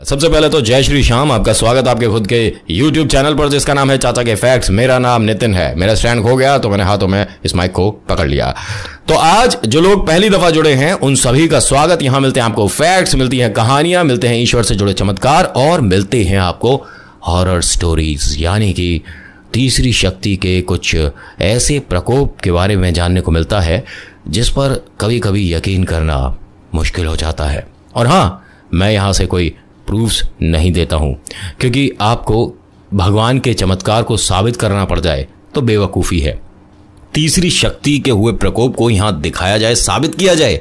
सबसे पहले तो जय श्री श्याम। आपका स्वागत आपके खुद के YouTube चैनल पर जिसका नाम है चाचा के फैक्ट्स। मेरा नाम नितिन है। मेरा स्टैंड खो गया तो मैंने हाथों में इस माइक को पकड़ लिया। तो आज जो लोग पहली दफा जुड़े हैं उन सभी का स्वागत। यहां मिलते हैं आपको फैक्ट्स, मिलती हैं कहानियां, मिलते हैं ईश्वर से जुड़े चमत्कार और मिलते हैं आपको हॉरर स्टोरीज, यानी कि तीसरी शक्ति के कुछ ऐसे प्रकोप के बारे में जानने को मिलता है जिस पर कभी कभी यकीन करना मुश्किल हो जाता है। और हाँ, मैं यहां से कोई प्रूफ्स नहीं देता हूं, क्योंकि आपको भगवान के चमत्कार को साबित करना पड़ जाए तो बेवकूफ़ी है। तीसरी शक्ति के हुए प्रकोप को यहां दिखाया जाए, साबित किया जाए,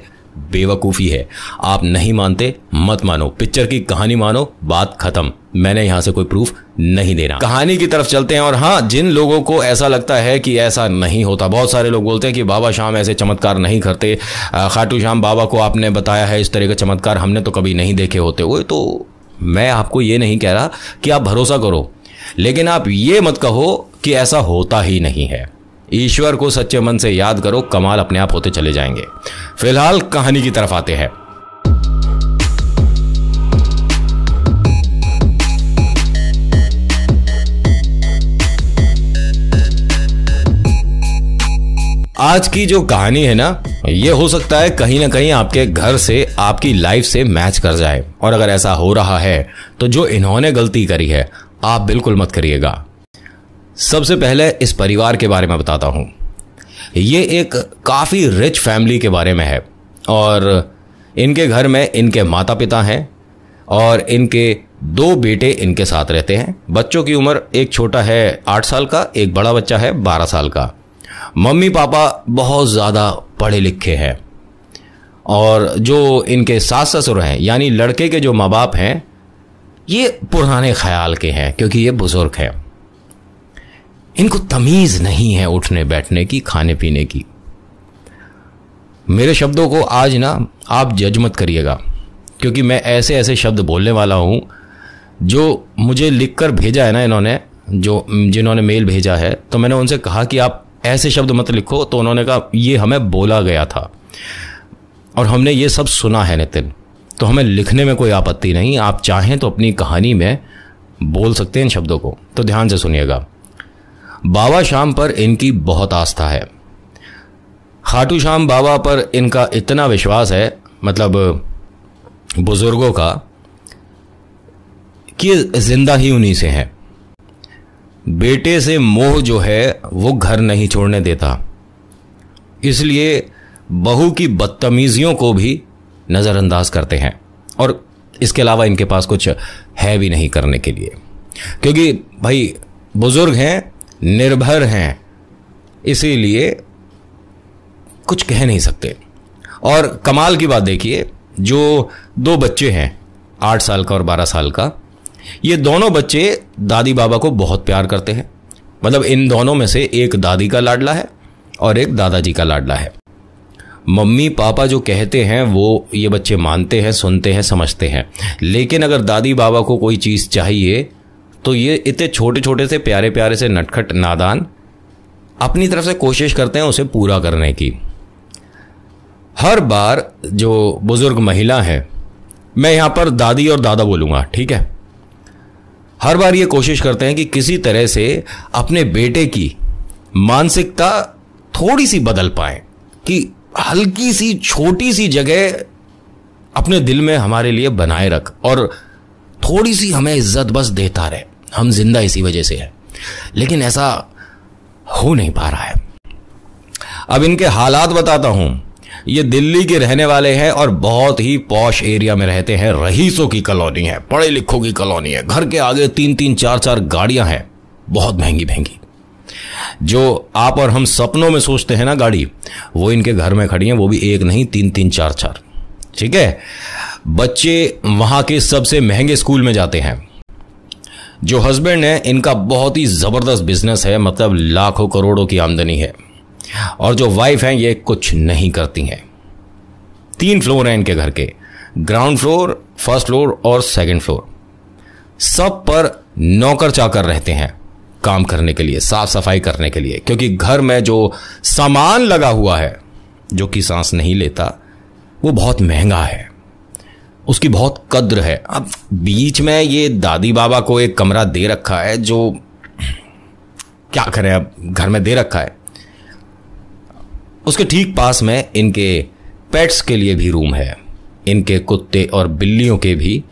बेवकूफ़ी है। आप नहीं मानते मत मानो, पिक्चर की कहानी मानो, बात खत्म। मैंने यहां से कोई प्रूफ नहीं देना। कहानी की तरफ चलते हैं। और हाँ, जिन लोगों को ऐसा लगता है कि ऐसा नहीं होता, बहुत सारे लोग बोलते हैं कि बाबा श्याम ऐसे चमत्कार नहीं करते, खाटू श्याम बाबा को आपने बताया है इस तरह के चमत्कार हमने तो कभी नहीं देखे होते हुए। तो मैं आपको ये नहीं कह रहा कि आप भरोसा करो, लेकिन आप ये मत कहो कि ऐसा होता ही नहीं है। ईश्वर को सच्चे मन से याद करो, कमाल अपने आप होते चले जाएंगे। फिलहाल कहानी की तरफ आते हैं। आज की जो कहानी है ना, ये हो सकता है कहीं ना कहीं आपके घर से, आपकी लाइफ से मैच कर जाए। और अगर ऐसा हो रहा है तो जो इन्होंने गलती करी है आप बिल्कुल मत करिएगा। सबसे पहले इस परिवार के बारे में बताता हूं। ये एक काफ़ी रिच फैमिली के बारे में है और इनके घर में इनके माता पिता हैं और इनके 2 बेटे इनके साथ रहते हैं। बच्चों की उम्र, एक छोटा है 8 साल का, एक बड़ा बच्चा है 12 साल का। मम्मी पापा बहुत ज़्यादा पढ़े लिखे हैं और जो इनके सास ससुर हैं, यानी लड़के के जो माँ बाप हैं, ये पुराने ख्याल के हैं क्योंकि ये बुजुर्ग हैं। इनको तमीज़ नहीं है उठने बैठने की, खाने पीने की। मेरे शब्दों को आज ना आप जज मत करिएगा, क्योंकि मैं ऐसे ऐसे शब्द बोलने वाला हूँ जो मुझे लिखकर भेजा है ना इन्होंने, जिन्होंने मेल भेजा है। तो मैंने उनसे कहा कि आप ऐसे शब्द मत लिखो, तो उन्होंने कहा ये हमें बोला गया था और हमने ये सब सुना है नितिन, तो हमें लिखने में कोई आपत्ति नहीं। आप चाहें तो अपनी कहानी में बोल सकते हैं इन शब्दों को। तो ध्यान से सुनिएगा। बाबा श्याम पर इनकी बहुत आस्था है। खाटू श्याम बाबा पर इनका इतना विश्वास है, मतलब बुजुर्गों का, कि जिंदा ही उन्हीं से है। बेटे से मोह जो है वो घर नहीं छोड़ने देता, इसलिए बहू की बदतमीजियों को भी नज़रअंदाज करते हैं। और इसके अलावा इनके पास कुछ है भी नहीं करने के लिए, क्योंकि भाई बुजुर्ग हैं, निर्भर हैं, इसीलिए कुछ कह नहीं सकते। और कमाल की बात देखिए, जो 2 बच्चे हैं 8 साल का और 12 साल का, ये दोनों बच्चे दादी बाबा को बहुत प्यार करते हैं। मतलब इन दोनों में से एक दादी का लाडला है और एक दादाजी का लाडला है। मम्मी पापा जो कहते हैं वो ये बच्चे मानते हैं, सुनते हैं, समझते हैं। लेकिन अगर दादी बाबा को कोई चीज़ चाहिए तो ये इतने छोटे छोटे से प्यारे प्यारे से नटखट नादान अपनी तरफ से कोशिश करते हैं उसे पूरा करने की। हर बार जो बुजुर्ग महिला है, मैं यहाँ पर दादी और दादा बोलूँगा, ठीक है, हर बार ये कोशिश करते हैं कि किसी तरह से अपने बेटे की मानसिकता थोड़ी सी बदल पाएं, कि हल्की सी छोटी सी जगह अपने दिल में हमारे लिए बनाए रख और थोड़ी सी हमें इज्जत बस देता रहे, हम जिंदा इसी वजह से है। लेकिन ऐसा हो नहीं पा रहा है। अब इनके हालात बताता हूं। ये दिल्ली के रहने वाले हैं और बहुत ही पॉश एरिया में रहते हैं। रईसों की कॉलोनी है, पढ़े लिखों की कॉलोनी है। घर के आगे 3-3, 4-4 गाड़ियां हैं, बहुत महंगी महंगी। जो आप और हम सपनों में सोचते हैं ना गाड़ी, वो इनके घर में खड़ी हैं, वो भी एक नहीं 3-3, 4-4। ठीक है। बच्चे वहां के सबसे महंगे स्कूल में जाते हैं। जो हस्बैंड है इनका बहुत ही जबरदस्त बिजनेस है, मतलब लाखों करोड़ों की आमदनी है। और जो वाइफ हैं ये कुछ नहीं करती हैं। 3 फ्लोर हैं इनके घर के, ग्राउंड फ्लोर, फर्स्ट फ्लोर और सेकंड फ्लोर। सब पर नौकर चाकर रहते हैं काम करने के लिए, साफ सफाई करने के लिए, क्योंकि घर में जो सामान लगा हुआ है जो कि सांस नहीं लेता वो बहुत महंगा है। उसकी बहुत कद्र है। अब बीच में ये दादी बाबा को एक कमरा दे रखा है, जो क्या करें, अब घर में दे रखा है। उसके ठीक पास में इनके पेट्स के लिए भी रूम है, इनके कुत्ते और बिल्लियों के भी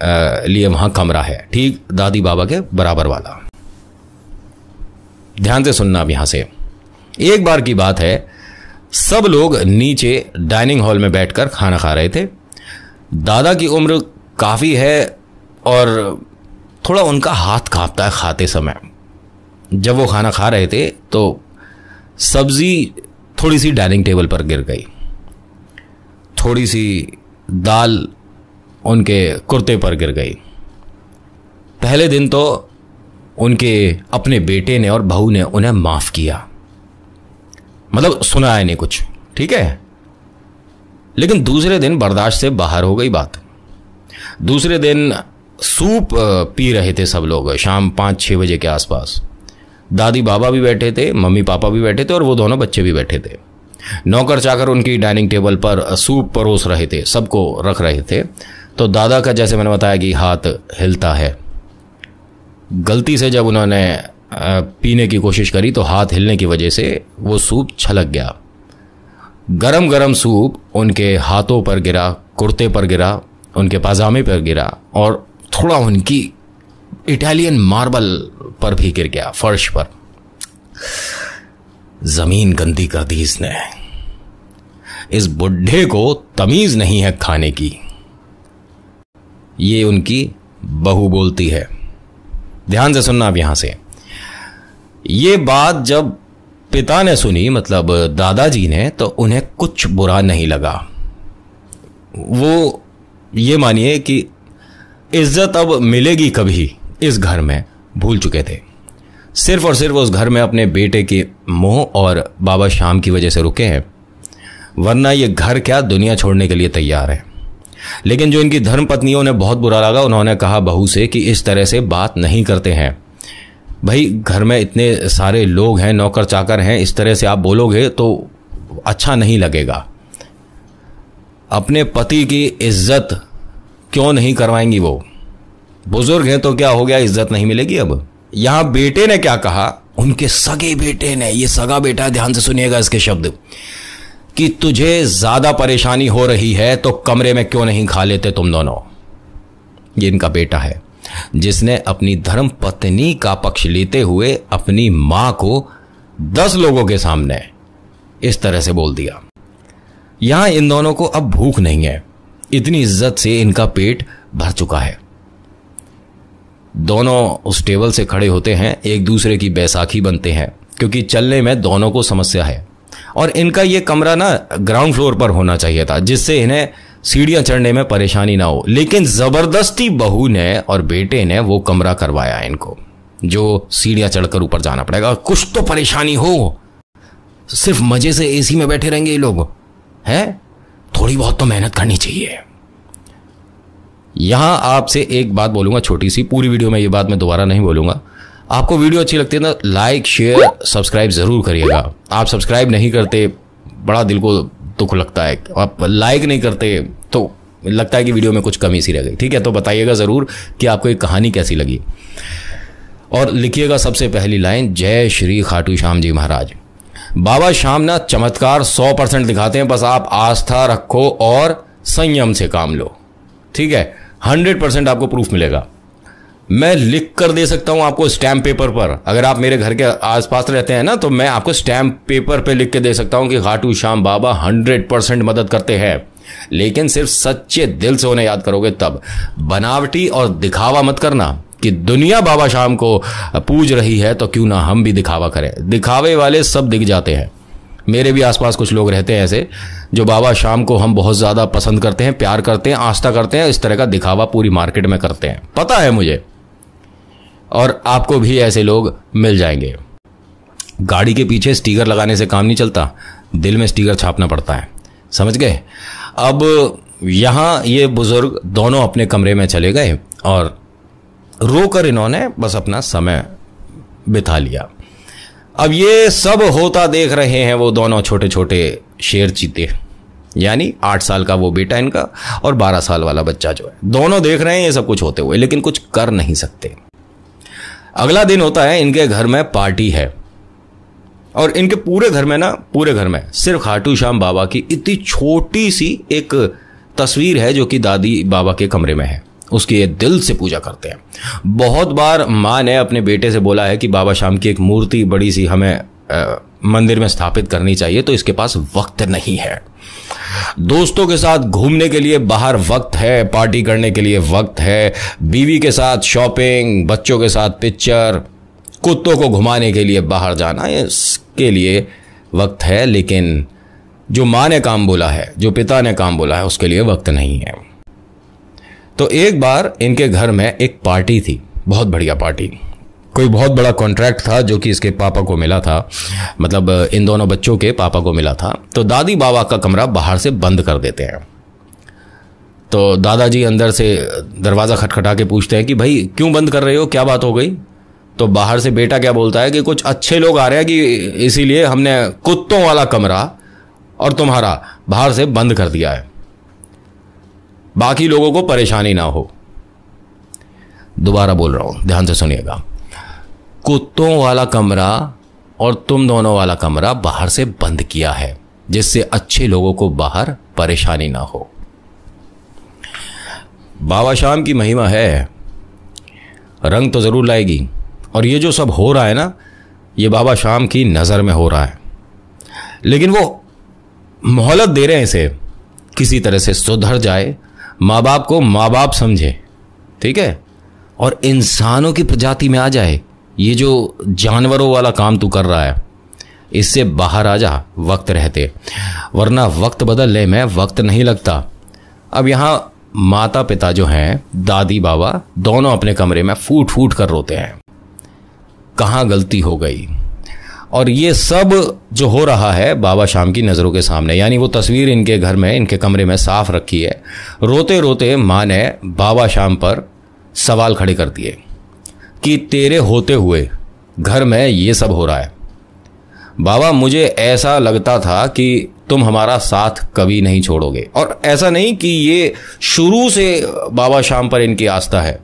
लिए वहां कमरा है, ठीक दादी बाबा के बराबर वाला। ध्यान से सुनना अब यहां से। एक बार की बात है, सब लोग नीचे डाइनिंग हॉल में बैठकर खाना खा रहे थे। दादा की उम्र काफ़ी है और थोड़ा उनका हाथ कांपता है खाते समय। जब वो खाना खा रहे थे तो सब्जी थोड़ी सी डाइनिंग टेबल पर गिर गई, थोड़ी सी दाल उनके कुर्ते पर गिर गई। पहले दिन तो उनके अपने बेटे ने और बहू ने उन्हें माफ किया, मतलब सुनाया नहीं कुछ, ठीक है। लेकिन दूसरे दिन बर्दाश्त से बाहर हो गई बात। दूसरे दिन सूप पी रहे थे सब लोग, शाम 5-6 बजे के आसपास। दादी बाबा भी बैठे थे, मम्मी पापा भी बैठे थे और वो दोनों बच्चे भी बैठे थे। नौकर चाकर उनकी डाइनिंग टेबल पर सूप परोस रहे थे, सबको रख रहे थे। तो दादा का, जैसे मैंने बताया कि हाथ हिलता है, गलती से जब उन्होंने पीने की कोशिश करी तो हाथ हिलने की वजह से वो सूप छलक गया। गरम गरम सूप उनके हाथों पर गिरा, कुर्ते पर गिरा, उनके पाजामे पर गिरा और थोड़ा उनकी इटालियन मार्बल पर भी गिर गया, फर्श पर। जमीन गंदी कर दी इसने। इस बुढ़े को तमीज नहीं है खाने की, ये उनकी बहू बोलती है। ध्यान से सुनना अब यहां से। ये बात जब पिता ने सुनी, मतलब दादाजी ने, तो उन्हें कुछ बुरा नहीं लगा। वो ये मानिए कि इज्जत अब मिलेगी कभी इस घर में भूल चुके थे। सिर्फ और सिर्फ उस घर में अपने बेटे के मोह और बाबा श्याम की वजह से रुके हैं, वरना ये घर क्या दुनिया छोड़ने के लिए तैयार है। लेकिन जो इनकी धर्म पत्नियों ने बहुत बुरा लगा, उन्होंने कहा बहू से कि इस तरह से बात नहीं करते हैं भाई, घर में इतने सारे लोग हैं, नौकर चाकर हैं, इस तरह से आप बोलोगे तो अच्छा नहीं लगेगा। अपने पति की इज्जत क्यों नहीं करवाएंगी? वो बुजुर्ग हैं तो क्या हो गया, इज्जत नहीं मिलेगी अब? यहां बेटे ने क्या कहा, उनके सगे बेटे ने, ये सगा बेटा है, ध्यान से सुनिएगा इसके शब्द, कि तुझे ज्यादा परेशानी हो रही है तो कमरे में क्यों नहीं खा लेते तुम दोनों। ये इनका बेटा है जिसने अपनी धर्म पत्नी का पक्ष लेते हुए अपनी मां को 10 लोगों के सामने इस तरह से बोल दिया। यहां इन दोनों को अब भूख नहीं है, इतनी इज्जत से इनका पेट भर चुका है। दोनों उस टेबल से खड़े होते हैं, एक दूसरे की बैसाखी बनते हैं, क्योंकि चलने में दोनों को समस्या है। और इनका ये कमरा ना ग्राउंड फ्लोर पर होना चाहिए था, जिससे इन्हें सीढ़ियां चढ़ने में परेशानी ना हो। लेकिन जबरदस्ती बहू ने और बेटे ने वो कमरा करवाया इनको, जो सीढ़ियां चढ़कर ऊपर जाना पड़ेगा। कुछ तो परेशानी हो, सिर्फ मजे से एसी में बैठे रहेंगे ये लोग, हैं? थोड़ी बहुत तो मेहनत करनी चाहिए। यहां आपसे एक बात बोलूंगा छोटी सी, पूरी वीडियो में ये बात मैं दोबारा नहीं बोलूंगा। आपको वीडियो अच्छी लगती है ना, लाइक शेयर सब्सक्राइब जरूर करिएगा। आप सब्सक्राइब नहीं करते, बड़ा दिल को दुख लगता है। आप लाइक नहीं करते तो लगता है कि वीडियो में कुछ कमी सी रह गई। ठीक है, तो बताइएगा जरूर कि आपको ये कहानी कैसी लगी, और लिखिएगा सबसे पहली लाइन, जय श्री खाटू श्याम जी महाराज। बाबा श्याम ना चमत्कार 100% दिखाते हैं, बस आप आस्था रखो और संयम से काम लो। ठीक है, 100% आपको प्रूफ मिलेगा। मैं लिख कर दे सकता हूं आपको स्टैम्प पेपर पर, अगर आप मेरे घर के आसपास रहते हैं ना, तो मैं आपको स्टैम्प पेपर पे लिख के दे सकता हूं कि खाटू श्याम बाबा 100% मदद करते हैं। लेकिन सिर्फ सच्चे दिल से उन्हें याद करोगे तब। बनावटी और दिखावा मत करना कि दुनिया बाबा श्याम को पूज रही है तो क्यों ना हम भी दिखावा करें। दिखावे वाले सब दिख जाते हैं। मेरे भी आसपास कुछ लोग रहते हैं ऐसे, जो बाबा श्याम को हम बहुत ज्यादा पसंद करते हैं, प्यार करते हैं, आस्था करते हैं, इस तरह का दिखावा पूरी मार्केट में करते हैं, पता है मुझे। और आपको भी ऐसे लोग मिल जाएंगे। गाड़ी के पीछे स्टिकर लगाने से काम नहीं चलता, दिल में स्टिकर छापना पड़ता है, समझ गए? अब यहां ये बुजुर्ग दोनों अपने कमरे में चले गए और रोकर इन्होंने बस अपना समय बिता लिया। अब ये सब होता देख रहे हैं वो दोनों छोटे छोटे शेर चीते, यानी 8 साल का वो बेटा इनका और 12 साल वाला बच्चा जो है, दोनों देख रहे हैं ये सब कुछ होते हुए, लेकिन कुछ कर नहीं सकते। अगला दिन होता है, इनके घर में पार्टी है और इनके पूरे घर में सिर्फ खाटू श्याम बाबा की इतनी छोटी सी एक तस्वीर है जो कि दादी बाबा के कमरे में है। उसकी ये दिल से पूजा करते हैं। बहुत बार माँ ने अपने बेटे से बोला है कि बाबा श्याम की एक मूर्ति बड़ी सी हमें मंदिर में स्थापित करनी चाहिए, तो इसके पास वक्त नहीं है। दोस्तों के साथ घूमने के लिए बाहर वक्त है, पार्टी करने के लिए वक्त है, बीवी के साथ शॉपिंग, बच्चों के साथ पिक्चर, कुत्तों को घुमाने के लिए बाहर जाना, इसके लिए वक्त है, लेकिन जो माँ ने काम बोला है, जो पिता ने काम बोला है, उसके लिए वक्त नहीं है। तो एक बार इनके घर में एक पार्टी थी, बहुत बढ़िया पार्टी। कोई बहुत बड़ा कॉन्ट्रैक्ट था जो कि इसके पापा को मिला था, मतलब इन दोनों बच्चों के पापा को मिला था। तो दादी बाबा का कमरा बाहर से बंद कर देते हैं। तो दादाजी अंदर से दरवाज़ा खटखटा के पूछते हैं कि भाई क्यों बंद कर रहे हो, क्या बात हो गई? तो बाहर से बेटा क्या बोलता है कि कुछ अच्छे लोग आ रहे हैं कि इसीलिए हमने कुत्तों वाला कमरा और तुम्हारा बाहर से बंद कर दिया है, बाकी लोगों को परेशानी ना हो। दोबारा बोल रहा हूं, ध्यान से सुनिएगा। कुत्तों वाला कमरा और तुम दोनों वाला कमरा बाहर से बंद किया है, जिससे अच्छे लोगों को बाहर परेशानी ना हो। बाबा श्याम की महिमा है, रंग तो जरूर लाएगी। और ये जो सब हो रहा है ना, ये बाबा श्याम की नज़र में हो रहा है, लेकिन वो मोहलत दे रहे हैं इसे, किसी तरह से सुधर जाए, माँ बाप को माँ बाप समझे, ठीक है, और इंसानों की प्रजाति में आ जाए। ये जो जानवरों वाला काम तू कर रहा है, इससे बाहर आ जा वक्त रहते, वरना वक्त बदलने में वक्त नहीं लगता। अब यहाँ माता पिता जो हैं, दादी बाबा, दोनों अपने कमरे में फूट फूट कर रोते हैं, कहाँ गलती हो गई। और ये सब जो हो रहा है बाबा श्याम की नज़रों के सामने, यानी वो तस्वीर इनके घर में, इनके कमरे में साफ रखी है। रोते रोते माँ ने बाबा श्याम पर सवाल खड़े कर दिए कि तेरे होते हुए घर में ये सब हो रहा है। बाबा, मुझे ऐसा लगता था कि तुम हमारा साथ कभी नहीं छोड़ोगे। और ऐसा नहीं कि ये शुरू से बाबा श्याम पर इनकी आस्था है।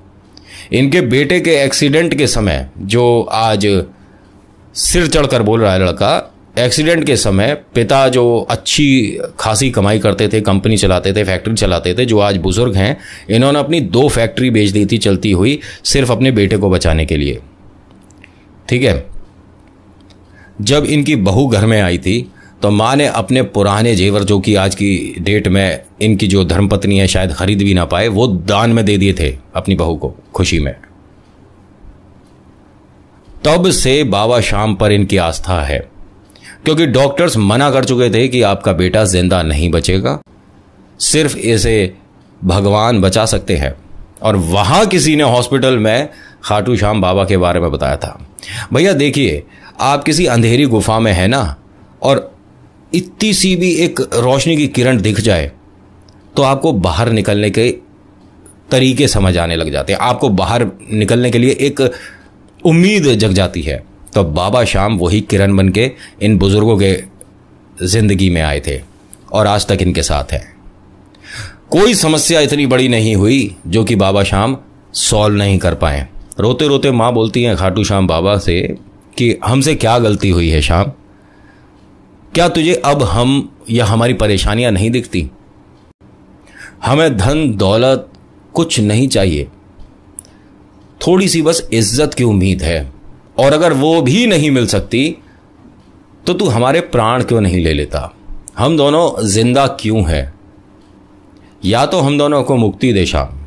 इनके बेटे के एक्सीडेंट के समय, जो आज सिर चढ़कर बोल रहा है लड़का, एक्सीडेंट के समय पिता जो अच्छी खासी कमाई करते थे, कंपनी चलाते थे, फैक्ट्री चलाते थे, जो आज बुजुर्ग हैं, इन्होंने अपनी 2 फैक्ट्री बेच दी थी चलती हुई, सिर्फ अपने बेटे को बचाने के लिए, ठीक है। जब इनकी बहू घर में आई थी तो माँ ने अपने पुराने जेवर, जो कि आज की डेट में इनकी जो धर्मपत्नी है शायद खरीद भी ना पाए, वो दान में दे दिए थे अपनी बहू को खुशी में। तब से बाबा श्याम पर इनकी आस्था है, क्योंकि डॉक्टर्स मना कर चुके थे कि आपका बेटा जिंदा नहीं बचेगा, सिर्फ इसे भगवान बचा सकते हैं। और वहां किसी ने हॉस्पिटल में खाटू श्याम बाबा के बारे में बताया था। भैया देखिए, आप किसी अंधेरी गुफा में है ना, और इतनी सी भी एक रोशनी की किरण दिख जाए तो आपको बाहर निकलने के तरीके समझ आने लग जाते हैं, आपको बाहर निकलने के लिए एक उम्मीद जग जाती है। तो बाबा श्याम वही किरण बन के इन बुजुर्गों के जिंदगी में आए थे और आज तक इनके साथ हैं। कोई समस्या इतनी बड़ी नहीं हुई जो कि बाबा श्याम सॉल्व नहीं कर पाए। रोते रोते माँ बोलती हैं खाटू श्याम बाबा से कि हमसे क्या गलती हुई है श्याम, क्या तुझे अब हम या हमारी परेशानियां नहीं दिखती? हमें धन दौलत कुछ नहीं चाहिए, थोड़ी सी बस इज्जत की उम्मीद है, और अगर वो भी नहीं मिल सकती तो तू हमारे प्राण क्यों नहीं ले लेता? हम दोनों जिंदा क्यों हैं? या तो हम दोनों को मुक्ति दे श्याम,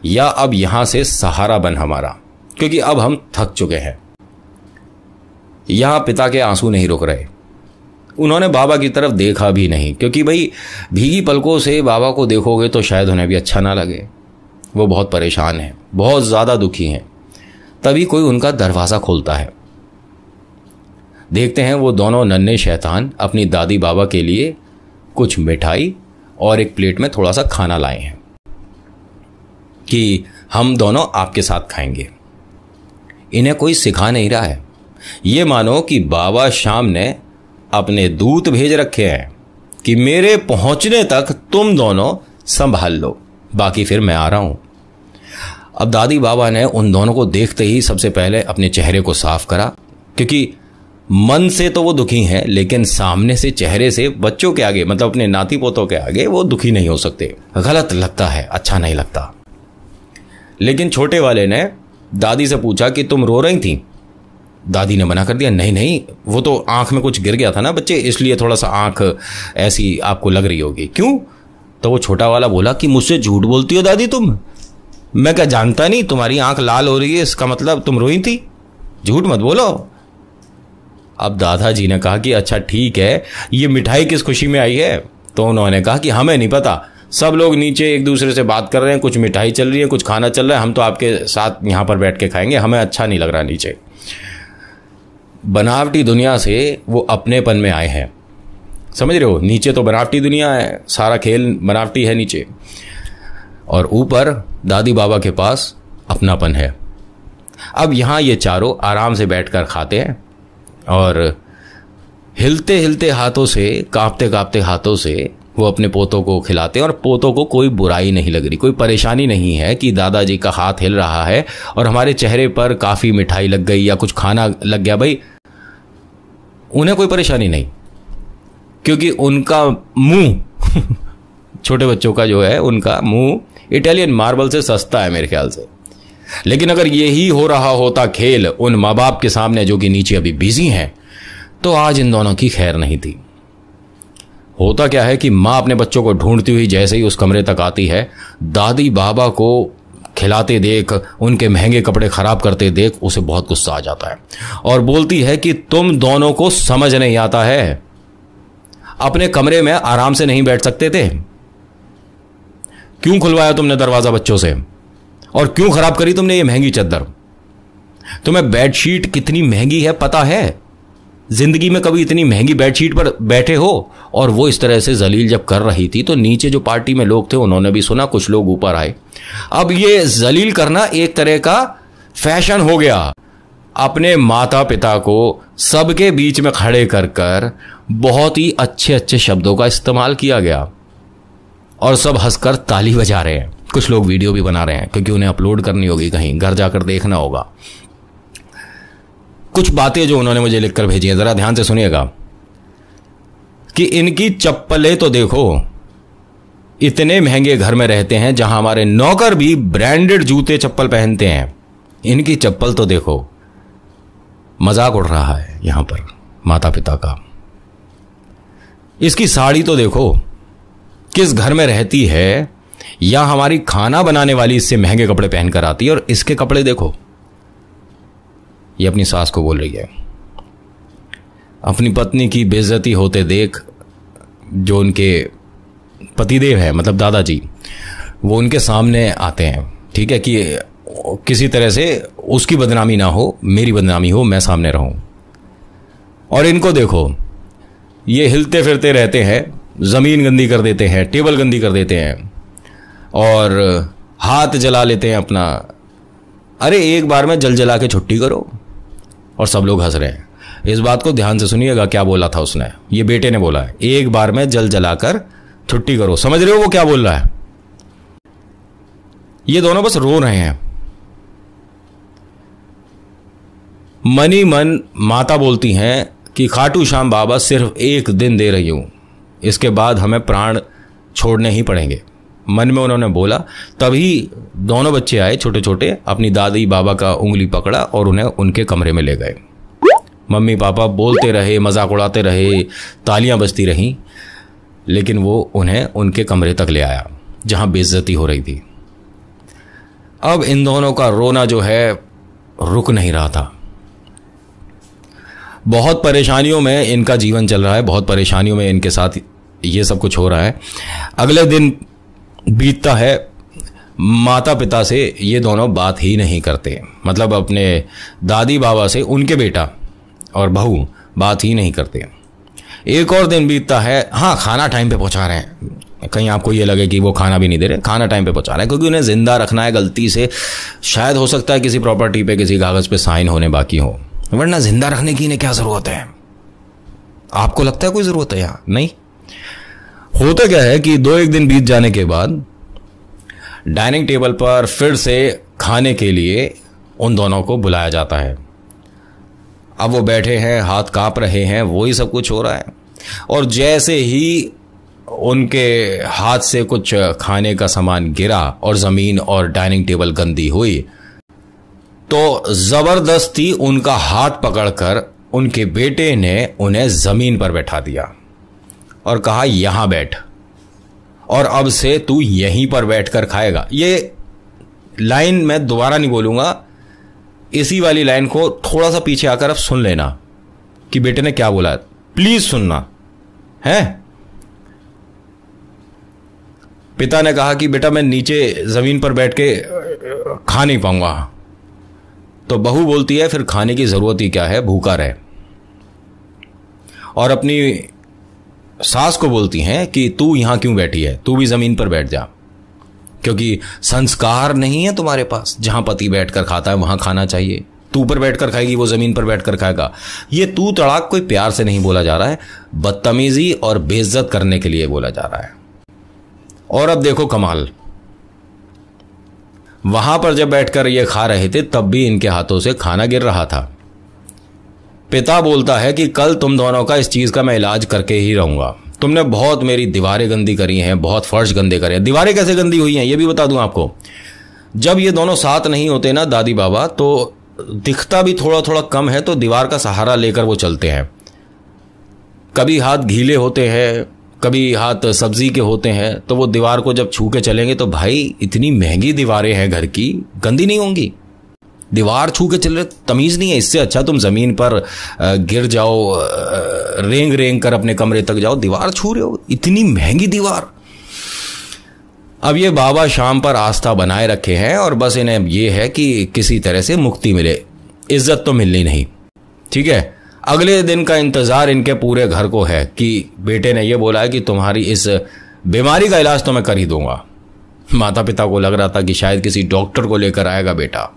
या अब यहां से सहारा बन हमारा, क्योंकि अब हम थक चुके हैं। यहां पिता के आंसू नहीं रुक रहे। उन्होंने बाबा की तरफ देखा भी नहीं, क्योंकि भाई भीगी पलकों से बाबा को देखोगे तो शायद उन्हें भी अच्छा ना लगे। वो बहुत परेशान हैं, बहुत ज़्यादा दुखी हैं। तभी कोई उनका दरवाज़ा खोलता है। देखते हैं वो दोनों नन्हे शैतान अपनी दादी बाबा के लिए कुछ मिठाई और एक प्लेट में थोड़ा सा खाना लाए हैं कि हम दोनों आपके साथ खाएंगे। इन्हें कोई सिखा नहीं रहा है, ये मानो कि बाबा श्याम ने अपने दूत भेज रखे हैं कि मेरे पहुंचने तक तुम दोनों संभाल लो, बाकी फिर मैं आ रहा हूं। अब दादी बाबा ने उन दोनों को देखते ही सबसे पहले अपने चेहरे को साफ करा, क्योंकि मन से तो वो दुखी हैं, लेकिन सामने से चेहरे से बच्चों के आगे, मतलब अपने नाती पोतों के आगे वो दुखी नहीं हो सकते। गलत लगता है, अच्छा नहीं लगता। लेकिन छोटे वाले ने दादी से पूछा कि तुम रो रही थी? दादी ने मना कर दिया, नहीं नहीं, वो तो आंख में कुछ गिर गया था ना बच्चे, इसलिए थोड़ा सा आंख ऐसी आपको लग रही होगी। क्यों? तो वो छोटा वाला बोला कि मुझसे झूठ बोलती हो दादी तुम, मैं क्या जानता नहीं तुम्हारी आंख लाल हो रही है, इसका मतलब तुम रोई थी, झूठ मत बोलो। अब दादाजी ने कहा कि अच्छा ठीक है, ये मिठाई किस खुशी में आई है? तो उन्होंने कहा कि हमें नहीं पता, सब लोग नीचे एक दूसरे से बात कर रहे हैं, कुछ मिठाई चल रही है, कुछ खाना चल रहा है, हम तो आपके साथ यहां पर बैठ के खाएंगे, हमें अच्छा नहीं लग रहा नीचे। बनावटी दुनिया से वो अपनेपन में आए हैं, समझ रहे हो? नीचे तो बनावटी दुनिया है, सारा खेल बनावटी है नीचे, और ऊपर दादी बाबा के पास अपनापन है। अब यहां ये चारों आराम से बैठकर खाते हैं और हिलते हिलते हाथों से, कांपते कांपते हाथों से वो अपने पोतों को खिलाते हैं, और पोतों को कोई बुराई नहीं लग रही, कोई परेशानी नहीं है कि दादाजी का हाथ हिल रहा है और हमारे चेहरे पर काफ़ी मिठाई लग गई या कुछ खाना लग गया। भाई उन्हें कोई परेशानी नहीं, क्योंकि उनका मुंह छोटे बच्चों का जो है, उनका मुंह इटालियन मार्बल से सस्ता है मेरे ख्याल से। लेकिन अगर यही हो रहा होता खेल उन माँ बाप के सामने जो कि नीचे अभी बिजी हैं, तो आज इन दोनों की खैर नहीं थी। होता क्या है कि माँ अपने बच्चों को ढूंढती हुई जैसे ही उस कमरे तक आती है, दादी बाबा को खिलाते देख, उनके महंगे कपड़े खराब करते देख उसे बहुत गुस्सा आ जाता है और बोलती है कि तुम दोनों को समझ नहीं आता है, अपने कमरे में आराम से नहीं बैठ सकते थे? क्यों खुलवाया तुमने दरवाजा बच्चों से, और क्यों खराब करी तुमने ये महंगी चद्दर? तुम्हें बेडशीट कितनी महंगी है पता है? जिंदगी में कभी इतनी महंगी बेडशीट पर बैठे हो? और वो इस तरह से जलील जब कर रही थी तो नीचे जो पार्टी में लोग थे उन्होंने भी सुना, कुछ लोग ऊपर आए। अब ये जलील करना एक तरह का फैशन हो गया। अपने माता पिता को सबके बीच में खड़े कर कर बहुत ही अच्छे अच्छे शब्दों का इस्तेमाल किया गया और सब हंसकर ताली बजा रहे हैं। कुछ लोग वीडियो भी बना रहे हैं क्योंकि उन्हें अपलोड करनी होगी, कहीं घर जाकर देखना होगा। कुछ बातें जो उन्होंने मुझे लिखकर भेजी हैं, जरा ध्यान से सुनिएगा। कि इनकी चप्पलें तो देखो, इतने महंगे घर में रहते हैं जहां हमारे नौकर भी ब्रांडेड जूते चप्पल पहनते हैं, इनकी चप्पल तो देखो। मजाक उड़ रहा है यहां पर माता पिता का। इसकी साड़ी तो देखो किस घर में रहती है, या हमारी खाना बनाने वाली इससे महंगे कपड़े पहनकर आती है, और इसके कपड़े देखो। ये अपनी सास को बोल रही है। अपनी पत्नी की बेइज्जती होते देख, जो उनके पतिदेव हैं मतलब दादाजी, वो उनके सामने आते हैं, ठीक है, कि किसी तरह से उसकी बदनामी ना हो, मेरी बदनामी हो, मैं सामने रहूं। और इनको देखो, ये हिलते फिरते रहते हैं, जमीन गंदी कर देते हैं, टेबल गंदी कर देते हैं और हाथ जला लेते हैं अपना। अरे एक बार में जल जला के छुट्टी करो। और सब लोग हंस रहे हैं। इस बात को ध्यान से सुनिएगा, क्या बोला था उसने, ये बेटे ने बोला है, एक बार में जल जलाकर छुट्टी करो। समझ रहे हो वो क्या बोल रहा है? ये दोनों बस रो रहे हैं। मनी मन माता बोलती हैं कि खाटू श्याम बाबा सिर्फ एक दिन दे रही हूं, इसके बाद हमें प्राण छोड़ने ही पड़ेंगे। मन में उन्होंने बोला। तभी दोनों बच्चे आए छोटे छोटे, अपनी दादी बाबा का उंगली पकड़ा और उन्हें उनके कमरे में ले गए। मम्मी पापा बोलते रहे, मजाक उड़ाते रहे, तालियां बजती रहीं, लेकिन वो उन्हें उनके कमरे तक ले आया जहां बेइज्जती हो रही थी। अब इन दोनों का रोना जो है रुक नहीं रहा था। बहुत परेशानियों में इनका जीवन चल रहा है, बहुत परेशानियों में इनके साथ ये सब कुछ हो रहा है। अगले दिन बीतता है, माता पिता से ये दोनों बात ही नहीं करते, मतलब अपने दादी बाबा से उनके बेटा और बहू बात ही नहीं करते। एक और दिन बीतता है, हाँ खाना टाइम पे पहुंचा रहे हैं, कहीं आपको ये लगे कि वो खाना भी नहीं दे रहे, खाना टाइम पे पहुंचा रहे हैं क्योंकि उन्हें जिंदा रखना है। गलती से शायद हो सकता है किसी प्रॉपर्टी पे किसी कागज पे साइन होने बाकी हो, वरना जिंदा रखने की इन्हें क्या जरूरत है? आपको लगता है कोई जरूरत है यहाँ? नहीं। होता क्या है कि 2-1 दिन बीत जाने के बाद डाइनिंग टेबल पर फिर से खाने के लिए उन दोनों को बुलाया जाता है। अब वो बैठे हैं, हाथ कांप रहे हैं, वही सब कुछ हो रहा है। और जैसे ही उनके हाथ से कुछ खाने का सामान गिरा और ज़मीन और डाइनिंग टेबल गंदी हुई, तो ज़बरदस्ती उनका हाथ पकड़कर उनके बेटे ने उन्हें ज़मीन पर बैठा दिया और कहा, यहां बैठ और अब से तू यहीं पर बैठकर खाएगा। ये लाइन मैं दोबारा नहीं बोलूंगा, इसी वाली लाइन को थोड़ा सा पीछे आकर अब सुन लेना कि बेटे ने क्या बोला, प्लीज सुनना है। पिता ने कहा कि बेटा मैं नीचे जमीन पर बैठ के खा नहीं पाऊंगा। तो बहू बोलती है, फिर खाने की जरूरत ही क्या है, भूखा रहे। और अपनी सास को बोलती हैं कि तू यहां क्यों बैठी है, तू भी जमीन पर बैठ जा, क्योंकि संस्कार नहीं है तुम्हारे पास। जहां पति बैठकर खाता है वहां खाना चाहिए, तू पर बैठकर खाएगी, वो जमीन पर बैठकर खाएगा। ये तू तड़ाक कोई प्यार से नहीं बोला जा रहा है, बदतमीजी और बेइज्जत करने के लिए बोला जा रहा है। और अब देखो कमाल, वहां पर जब बैठकर ये खा रहे थे तब भी इनके हाथों से खाना गिर रहा था। पिता बोलता है कि कल तुम दोनों का इस चीज का मैं इलाज करके ही रहूंगा। तुमने बहुत मेरी दीवारें गंदी करी हैं, बहुत फर्श गंदे करे हैं। दीवारें कैसे गंदी हुई हैं ये भी बता दूं आपको। जब ये दोनों साथ नहीं होते ना दादी बाबा, तो दिखता भी थोड़ा थोड़ा कम है, तो दीवार का सहारा लेकर वो चलते हैं। कभी हाथ गीले होते हैं, कभी हाथ सब्जी के होते हैं, तो वो दीवार को जब छू के चलेंगे तो भाई इतनी महंगी दीवारें हैं घर की, गंदी नहीं होंगी। दीवार छू के चल रहे, तमीज नहीं है। इससे अच्छा तुम जमीन पर गिर जाओ, रेंग रेंग कर अपने कमरे तक जाओ, दीवार छू रहे हो, इतनी महंगी दीवार। अब ये बाबा शाम पर आस्था बनाए रखे हैं और बस इन्हें ये है कि किसी तरह से मुक्ति मिले, इज्जत तो मिलनी नहीं। ठीक है, अगले दिन का इंतजार इनके पूरे घर को है कि बेटे ने ये बोला है कि तुम्हारी इस बीमारी का इलाज तो मैं कर ही दूंगा। माता पिता को लग रहा था कि शायद किसी डॉक्टर को लेकर आएगा बेटा,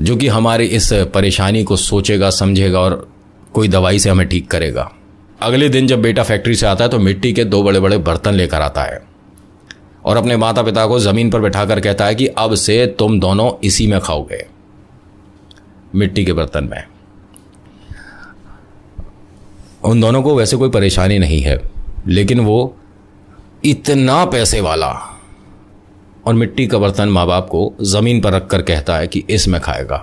जो कि हमारी इस परेशानी को सोचेगा, समझेगा और कोई दवाई से हमें ठीक करेगा। अगले दिन जब बेटा फैक्ट्री से आता है तो मिट्टी के 2 बड़े बड़े बर्तन लेकर आता है और अपने माता पिता को जमीन पर बैठाकर कहता है कि अब से तुम दोनों इसी में खाओगे, मिट्टी के बर्तन में। उन दोनों को वैसे कोई परेशानी नहीं है, लेकिन वो इतना पैसे वाला और मिट्टी का बर्तन माँ बाप को जमीन पर रखकर कहता है कि इसमें खाएगा,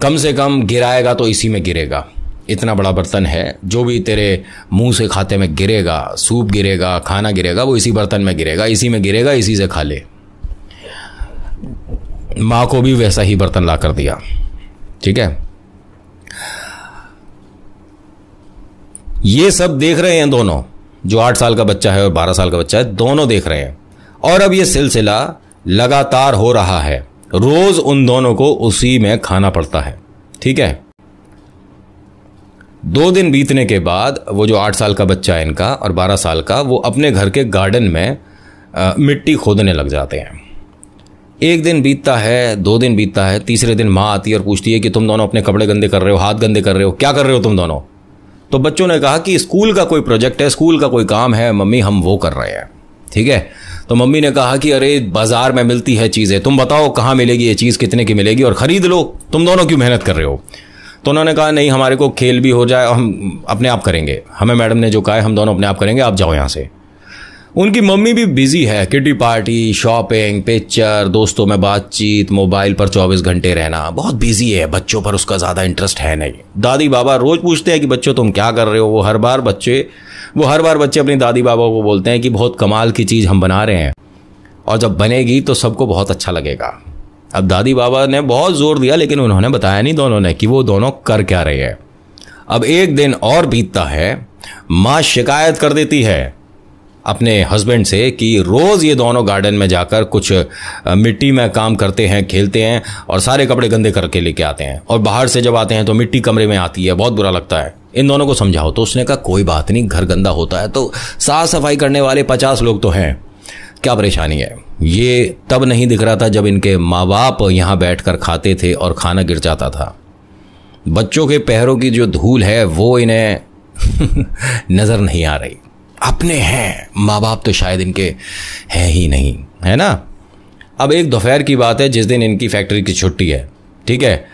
कम से कम गिराएगा तो इसी में गिरेगा। इतना बड़ा बर्तन है, जो भी तेरे मुंह से खाते में गिरेगा, सूप गिरेगा, खाना गिरेगा, वो इसी बर्तन में गिरेगा, इसी में गिरेगा, इसी से खा ले। माँ को भी वैसा ही बर्तन ला कर दिया। ठीक है, ये सब देख रहे हैं दोनों, जो 8 साल का बच्चा है और 12 साल का बच्चा है, दोनों देख रहे हैं। और अब ये सिलसिला लगातार हो रहा है, रोज उन दोनों को उसी में खाना पड़ता है। ठीक है, 2 दिन बीतने के बाद वो जो 8 साल का बच्चा है इनका और 12 साल का, वो अपने घर के गार्डन में मिट्टी खोदने लग जाते हैं। 1 दिन बीतता है, 2 दिन बीतता है, तीसरे दिन माँ आती है और पूछती है कि तुम दोनों अपने कपड़े गंदे कर रहे हो, हाथ गंदे कर रहे हो, क्या कर रहे हो तुम दोनों? तो बच्चों ने कहा कि स्कूल का कोई प्रोजेक्ट है, स्कूल का कोई काम है मम्मी, हम वो कर रहे हैं। ठीक है, तो मम्मी ने कहा कि अरे बाजार में मिलती है चीज़ें, तुम बताओ कहाँ मिलेगी ये चीज़, कितने की मिलेगी और ख़रीद लो, तुम दोनों क्यों मेहनत कर रहे हो? तो उन्होंने कहा नहीं, हमारे को खेल भी हो जाए और हम अपने आप करेंगे, हमें मैडम ने जो कहा है हम दोनों अपने आप करेंगे, आप जाओ यहाँ से। उनकी मम्मी भी बिजी है, किटी पार्टी, शॉपिंग, पिक्चर, दोस्तों में बातचीत, मोबाइल पर 24 घंटे रहना, बहुत बिजी है, बच्चों पर उसका ज़्यादा इंटरेस्ट है नहीं। दादी बाबा रोज़ पूछते हैं कि बच्चों तुम क्या कर रहे हो, वो हर बार बच्चे अपनी दादी बाबा को बोलते हैं कि बहुत कमाल की चीज़ हम बना रहे हैं और जब बनेगी तो सबको बहुत अच्छा लगेगा। अब दादी बाबा ने बहुत जोर दिया, लेकिन उन्होंने बताया नहीं दोनों ने कि वो दोनों कर क्या रहे हैं। अब 1 दिन और बीतता है, माँ शिकायत कर देती है अपने हस्बैंड से कि रोज़ ये दोनों गार्डन में जाकर कुछ मिट्टी में काम करते हैं, खेलते हैं और सारे कपड़े गंदे करके लेके आते हैं और बाहर से जब आते हैं तो मिट्टी कमरे में आती है, बहुत बुरा लगता है, इन दोनों को समझाओ। तो उसने कहा कोई बात नहीं, घर गंदा होता है तो साफ सफाई करने वाले 50 लोग तो हैं, क्या परेशानी है। ये तब नहीं दिख रहा था जब इनके माँ बाप यहाँ बैठकर खाते थे और खाना गिर जाता था। बच्चों के पैरों की जो धूल है वो इन्हें नज़र नहीं आ रही। अपने हैं, माँ बाप तो शायद इनके हैं ही नहीं, है ना। अब एक दोपहर की बात है, जिस दिन इनकी फैक्ट्री की छुट्टी है, ठीक है,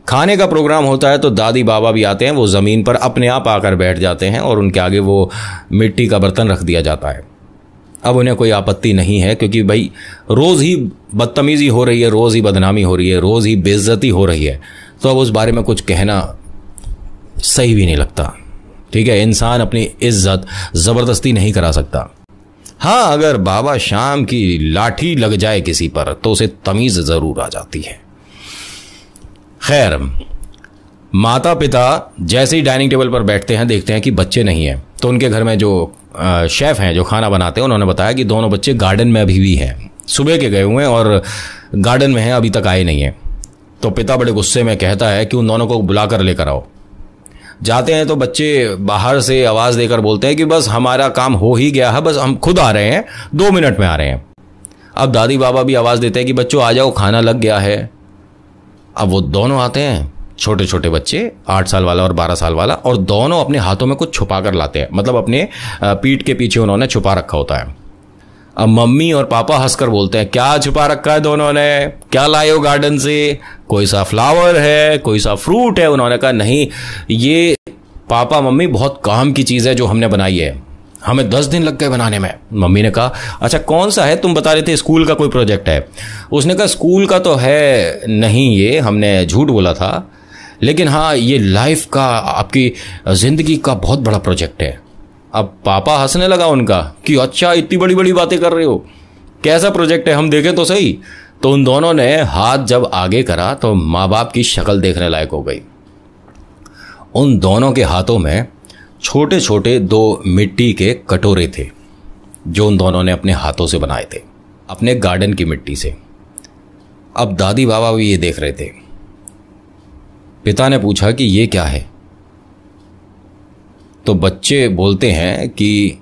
खाने का प्रोग्राम होता है, तो दादी बाबा भी आते हैं। वो ज़मीन पर अपने आप आकर बैठ जाते हैं और उनके आगे वो मिट्टी का बर्तन रख दिया जाता है। अब उन्हें कोई आपत्ति नहीं है, क्योंकि भाई रोज़ ही बदतमीज़ी हो रही है, रोज़ ही बदनामी हो रही है, रोज़ ही बेइज्जती हो रही है, तो अब उस बारे में कुछ कहना सही भी नहीं लगता। ठीक है, इंसान अपनी इज्जत ज़बरदस्ती नहीं करा सकता। हाँ, अगर बाबा शाम की लाठी लग जाए किसी पर तो उसे तमीज़ ज़रूर आ जाती है। खैर, माता पिता जैसे ही डाइनिंग टेबल पर बैठते हैं, देखते हैं कि बच्चे नहीं हैं, तो उनके घर में जो शेफ़ हैं, जो खाना बनाते हैं, उन्होंने बताया कि दोनों बच्चे गार्डन में अभी भी हैं, सुबह के गए हुए हैं और गार्डन में हैं, अभी तक आए नहीं हैं। तो पिता बड़े गुस्से में कहता है कि उन दोनों को बुला कर लेकर आओ। जाते हैं तो बच्चे बाहर से आवाज़ देकर बोलते हैं कि बस हमारा काम हो ही गया है, बस हम खुद आ रहे हैं, 2 मिनट में आ रहे हैं। अब दादी बाबा भी आवाज़ देते हैं कि बच्चों आ जाओ, खाना लग गया है। अब वो दोनों आते हैं, छोटे छोटे बच्चे, 8 साल वाला और 12 साल वाला, और दोनों अपने हाथों में कुछ छुपा कर लाते हैं, मतलब अपने पीठ के पीछे उन्होंने छुपा रखा होता है। अब मम्मी और पापा हंसकर बोलते हैं, क्या छुपा रखा है दोनों ने, क्या लाए हो गार्डन से, कोई सा फ्लावर है, कोई सा फ्रूट है। उन्होंने कहा नहीं, ये पापा मम्मी बहुत काम की चीज़ है जो हमने बनाई है, हमें 10 दिन लग गए बनाने में। मम्मी ने कहा अच्छा कौन सा है, तुम बता रहे थे स्कूल का कोई प्रोजेक्ट है। उसने कहा स्कूल का तो है नहीं, ये हमने झूठ बोला था, लेकिन हाँ ये लाइफ का, आपकी ज़िंदगी का बहुत बड़ा प्रोजेक्ट है। अब पापा हंसने लगा उनका कि अच्छा इतनी बड़ी बड़ी बातें कर रहे हो, कैसा प्रोजेक्ट है, हम देखें तो सही। तो उन दोनों ने हाथ जब आगे करा तो माँ बाप की शक्ल देखने लायक हो गई। उन दोनों के हाथों में छोटे छोटे 2 मिट्टी के कटोरे थे, जो उन दोनों ने अपने हाथों से बनाए थे, अपने गार्डन की मिट्टी से। अब दादी बाबा भी ये देख रहे थे। पिता ने पूछा कि ये क्या है, तो बच्चे बोलते हैं कि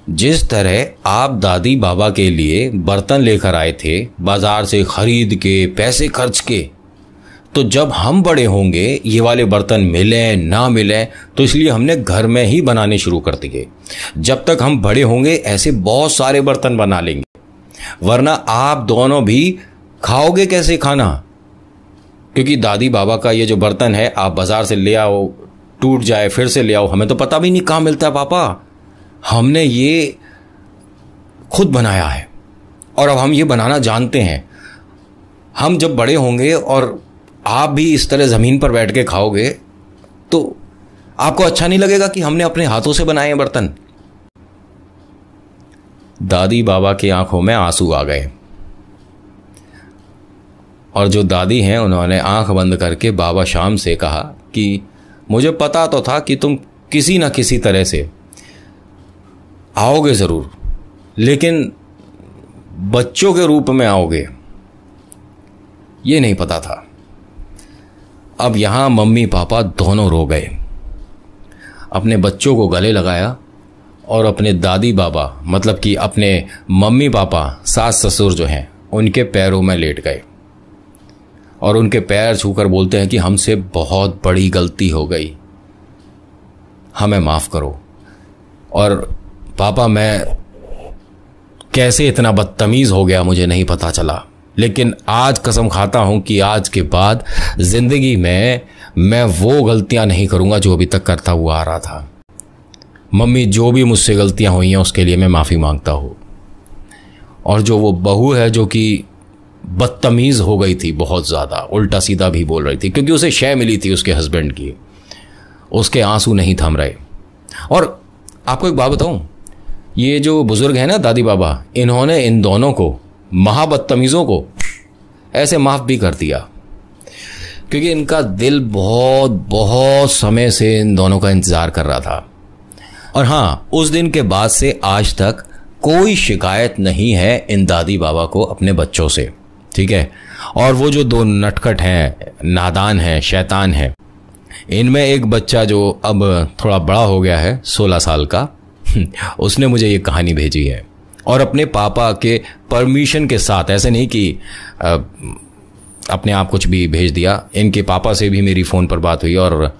जिस तरह आप दादी बाबा के लिए बर्तन लेकर आए थे बाजार से खरीद के, पैसे खर्च के, तो जब हम बड़े होंगे ये वाले बर्तन मिले ना मिले, तो इसलिए हमने घर में ही बनाने शुरू कर दिए। जब तक हम बड़े होंगे ऐसे बहुत सारे बर्तन बना लेंगे, वरना आप दोनों भी खाओगे कैसे खाना, क्योंकि दादी बाबा का ये जो बर्तन है आप बाजार से ले आओ, टूट जाए फिर से ले आओ, हमें तो पता भी नहीं कहाँ मिलता पापा, हमने ये खुद बनाया है और अब हम ये बनाना जानते हैं। हम जब बड़े होंगे और आप भी इस तरह ज़मीन पर बैठ के खाओगे तो आपको अच्छा नहीं लगेगा कि हमने अपने हाथों से बनाए हैं बर्तन। दादी बाबा की आंखों में आंसू आ गए और जो दादी हैं उन्होंने आंख बंद करके बाबा शाम से कहा कि मुझे पता तो था कि तुम किसी न किसी तरह से आओगे ज़रूर, लेकिन बच्चों के रूप में आओगे ये नहीं पता था। अब यहाँ मम्मी पापा दोनों रो गए, अपने बच्चों को गले लगाया और अपने दादी बाबा, मतलब कि अपने मम्मी पापा, सास ससुर जो हैं, उनके पैरों में लेट गए और उनके पैर छूकर बोलते हैं कि हमसे बहुत बड़ी गलती हो गई, हमें माफ़ करो। और पापा मैं कैसे इतना बदतमीज़ हो गया मुझे नहीं पता चला, लेकिन आज कसम खाता हूँ कि आज के बाद ज़िंदगी में मैं वो गलतियाँ नहीं करूँगा जो अभी तक करता हुआ आ रहा था। मम्मी जो भी मुझसे गलतियाँ हुई हैं उसके लिए मैं माफ़ी मांगता हूँ। और जो वो बहू है जो कि बदतमीज़ हो गई थी, बहुत ज़्यादा उल्टा सीधा भी बोल रही थी क्योंकि उसे शय मिली थी उसके हस्बैंड की, उसके आंसू नहीं थम रहे। और आपको एक बात बताऊं, ये जो बुज़ुर्ग हैं ना दादी बाबा, इन्होंने इन दोनों को, महाबदतमीज़ों को, ऐसे माफ़ भी कर दिया क्योंकि इनका दिल बहुत बहुत समय से इन दोनों का इंतज़ार कर रहा था। और हाँ, उस दिन के बाद से आज तक कोई शिकायत नहीं है इन दादी बाबा को अपने बच्चों से, ठीक है। और वो जो 2 नटखट हैं, नादान हैं, शैतान हैं, इनमें एक बच्चा जो अब थोड़ा बड़ा हो गया है, 16 साल का, उसने मुझे ये कहानी भेजी है और अपने पापा के परमिशन के साथ, ऐसे नहीं कि अपने आप कुछ भी भेज दिया। इनके पापा से भी मेरी फ़ोन पर बात हुई और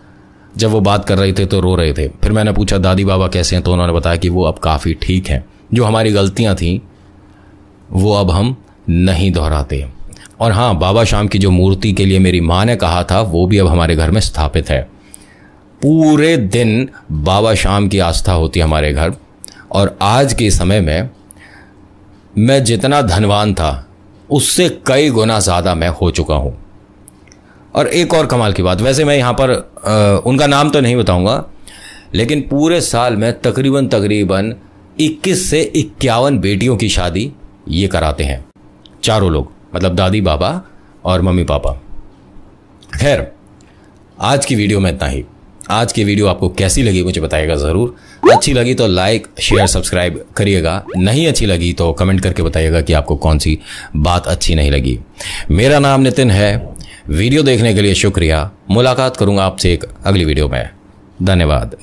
जब वो बात कर रहे थे तो रो रहे थे। फिर मैंने पूछा दादी बाबा कैसे हैं, तो उन्होंने बताया कि वो अब काफ़ी ठीक हैं, जो हमारी गलतियां थीं वो अब हम नहीं दोहराते। और हाँ, बाबा शाम की जो मूर्ति के लिए मेरी माँ ने कहा था वो भी अब हमारे घर में स्थापित है। पूरे दिन बाबा शाम की आस्था होती है हमारे घर। और आज के समय में मैं जितना धनवान था उससे कई गुना ज़्यादा मैं हो चुका हूँ। और एक और कमाल की बात, वैसे मैं यहाँ पर उनका नाम तो नहीं बताऊँगा, लेकिन पूरे साल में तकरीबन 21 से 51 बेटियों की शादी ये कराते हैं, चारों लोग, मतलब दादी बाबा और मम्मी पापा। खैर, आज की वीडियो में इतना ही। आज की वीडियो आपको कैसी लगी मुझे बताइएगा ज़रूर। अच्छी लगी तो लाइक शेयर सब्सक्राइब करिएगा, नहीं अच्छी लगी तो कमेंट करके बताइएगा कि आपको कौन सी बात अच्छी नहीं लगी। मेरा नाम नितिन है। वीडियो देखने के लिए शुक्रिया। मुलाकात करूंगा आपसे एक अगली वीडियो में। धन्यवाद।